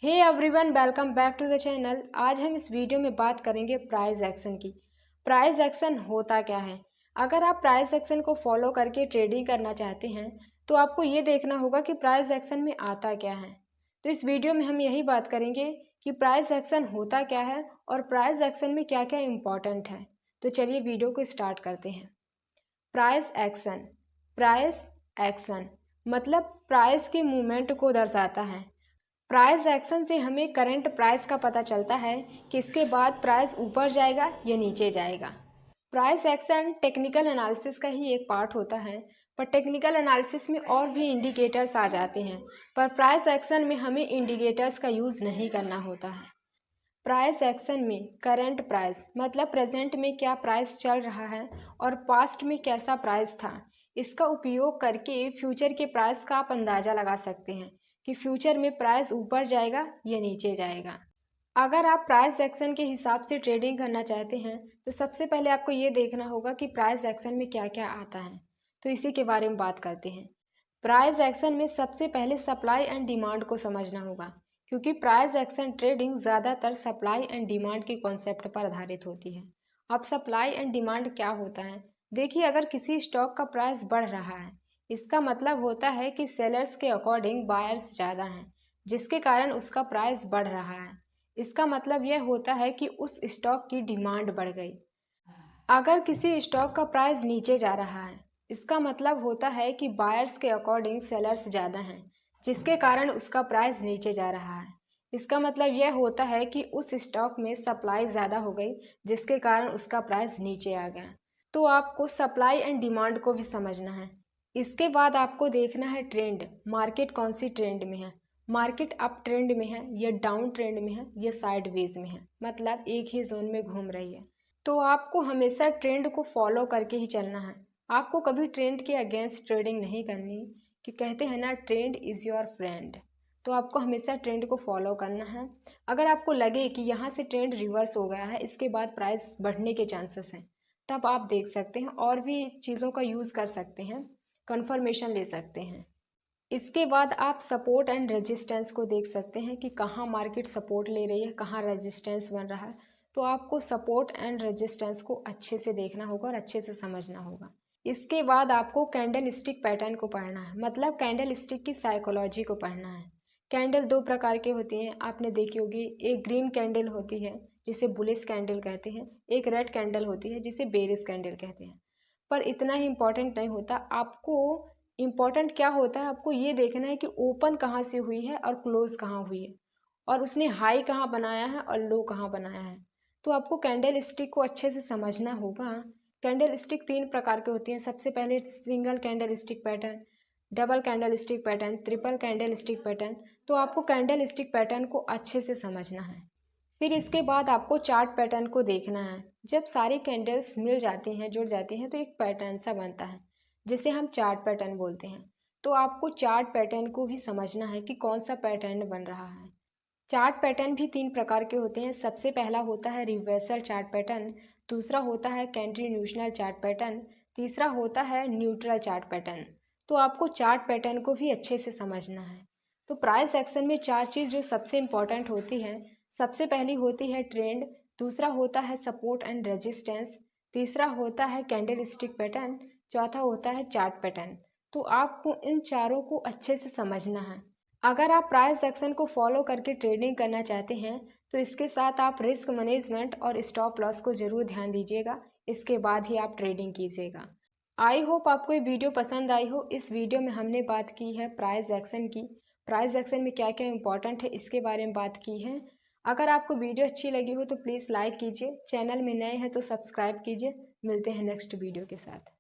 Hey everyone, welcome back to the channel. आज हम इस वीडियो में बात करेंगे प्राइस एक्शन की। प्राइस एक्शन होता क्या है? अगर आप प्राइस एक्शन को फॉलो करके ट्रेडिंग करना चाहते हैं तो आपको ये देखना होगा कि प्राइस एक्शन में आता क्या है। तो इस वीडियो में हम यही बात करेंगे कि प्राइस एक्शन होता क्या है और प्राइस एक्शन में क्या क्या इम्पोर्टेंट है। तो चलिए वीडियो को स्टार्ट करते हैं। Price action. प्राइस एक्शन मतलब प्राइस के मूवमेंट को दर्शाता है। प्राइस एक्शन से हमें करंट प्राइस का पता चलता है कि इसके बाद प्राइस ऊपर जाएगा या नीचे जाएगा। प्राइस एक्शन टेक्निकल एनालिसिस का ही एक पार्ट होता है, पर टेक्निकल एनालिसिस में और भी इंडिकेटर्स आ जाते हैं, पर प्राइस एक्शन में हमें इंडिकेटर्स का यूज़ नहीं करना होता है। प्राइस एक्शन में करंट प्राइस मतलब प्रेजेंट में क्या प्राइस चल रहा है और पास्ट में कैसा प्राइस था, इसका उपयोग करके फ्यूचर के प्राइस का आप अंदाज़ा लगा सकते हैं कि फ्यूचर में प्राइस ऊपर जाएगा या नीचे जाएगा। अगर आप प्राइस एक्शन के हिसाब से ट्रेडिंग करना चाहते हैं तो सबसे पहले आपको ये देखना होगा कि प्राइस एक्शन में क्या क्या आता है। तो इसी के बारे में बात करते हैं। प्राइस एक्शन में सबसे पहले सप्लाई एंड डिमांड को समझना होगा, क्योंकि प्राइस एक्शन ट्रेडिंग ज़्यादातर सप्लाई एंड डिमांड के कॉन्सेप्ट पर आधारित होती है। अब सप्लाई एंड डिमांड क्या होता है? देखिए, अगर किसी स्टॉक का प्राइस बढ़ रहा है, इसका मतलब होता है कि सेलर्स के अकॉर्डिंग बायर्स ज़्यादा हैं, जिसके कारण उसका प्राइस बढ़ रहा है। इसका मतलब यह होता है कि उस स्टॉक की डिमांड बढ़ गई। अगर किसी स्टॉक का प्राइस नीचे जा रहा है, इसका मतलब होता है कि बायर्स के अकॉर्डिंग सेलर्स ज़्यादा हैं, जिसके कारण उसका प्राइस नीचे जा रहा है। इसका मतलब यह होता है कि उस स्टॉक में सप्लाई ज़्यादा हो गई, जिसके कारण उसका प्राइस नीचे आ गया। तो आपको सप्लाई एंड डिमांड को भी समझना है। इसके बाद आपको देखना है ट्रेंड, मार्केट कौन सी ट्रेंड में है। मार्केट अप ट्रेंड में है या डाउन ट्रेंड में है या साइडवेज में है, मतलब एक ही जोन में घूम रही है। तो आपको हमेशा ट्रेंड को फॉलो करके ही चलना है। आपको कभी ट्रेंड के अगेंस्ट ट्रेडिंग नहीं करनी, कि कहते हैं ना, ट्रेंड इज़ योर फ्रेंड। तो आपको हमेशा ट्रेंड को फॉलो करना है। अगर आपको लगे कि यहाँ से ट्रेंड रिवर्स हो गया है, इसके बाद प्राइस बढ़ने के चांसेस हैं, तब आप देख सकते हैं और भी चीज़ों का यूज़ कर सकते हैं, कंफर्मेशन ले सकते हैं। इसके बाद आप सपोर्ट एंड रेजिस्टेंस को देख सकते हैं कि कहाँ मार्केट सपोर्ट ले रही है, कहाँ रेजिस्टेंस बन रहा है। तो आपको सपोर्ट एंड रेजिस्टेंस को अच्छे से देखना होगा और अच्छे से समझना होगा। इसके बाद आपको कैंडल स्टिक पैटर्न को पढ़ना है, मतलब कैंडल स्टिक की साइकोलॉजी को पढ़ना है। कैंडल दो प्रकार की होती हैं, आपने देखी होगी। एक ग्रीन कैंडल होती है जिसे बुलिश कैंडल कहते हैं, एक रेड कैंडल होती है जिसे बेरिश कैंडल कहते हैं। पर इतना ही इम्पोर्टेंट नहीं होता। आपको इम्पॉर्टेंट क्या होता है, आपको ये देखना है कि ओपन कहाँ से हुई है और क्लोज कहाँ हुई है, और उसने हाई कहाँ बनाया है और लो कहाँ बनाया है। तो आपको कैंडल स्टिक को अच्छे से समझना होगा। कैंडल स्टिक तीन प्रकार के होती हैं। सबसे पहले single candle stick pattern, double candle stick pattern, triple candle stick pattern. तो आपको कैंडल स्टिक पैटर्न को अच्छे से समझना है। फिर इसके बाद आपको चार्ट पैटर्न को देखना है। जब सारी कैंडल्स मिल जाती हैं, जुड़ जाती हैं, तो एक पैटर्न सा बनता है जिसे हम चार्ट पैटर्न बोलते हैं। तो आपको चार्ट पैटर्न को भी समझना है कि कौन सा पैटर्न बन रहा है। चार्ट पैटर्न भी तीन प्रकार के होते हैं। सबसे पहला होता है रिवर्सल चार्ट पैटर्न, दूसरा होता है कंटिन्यूशनल चार्ट पैटर्न, तीसरा होता है न्यूट्रल चार्ट पैटर्न। तो आपको चार्ट पैटर्न को भी अच्छे से समझना है। तो प्राइस एक्शन में चार चीज़ जो सबसे इम्पॉर्टेंट होती हैं, सबसे पहली होती है ट्रेंड, दूसरा होता है सपोर्ट एंड रेजिस्टेंस, तीसरा होता है कैंडल स्टिक पैटर्न, चौथा होता है चार्ट पैटर्न। तो आपको इन चारों को अच्छे से समझना है। अगर आप प्राइस एक्शन को फॉलो करके ट्रेडिंग करना चाहते हैं तो इसके साथ आप रिस्क मैनेजमेंट और स्टॉप लॉस को ज़रूर ध्यान दीजिएगा। इसके बाद ही आप ट्रेडिंग कीजिएगा। आई होप आपको ये वीडियो पसंद आई हो। इस वीडियो में हमने बात की है प्राइस एक्शन की। प्राइस एक्शन में क्या क्या इंपॉर्टेंट है इसके बारे में बात की है। अगर आपको वीडियो अच्छी लगी हो तो प्लीज़ लाइक कीजिए, चैनल में नए हैं तो सब्सक्राइब कीजिए। मिलते हैं नेक्स्ट वीडियो के साथ।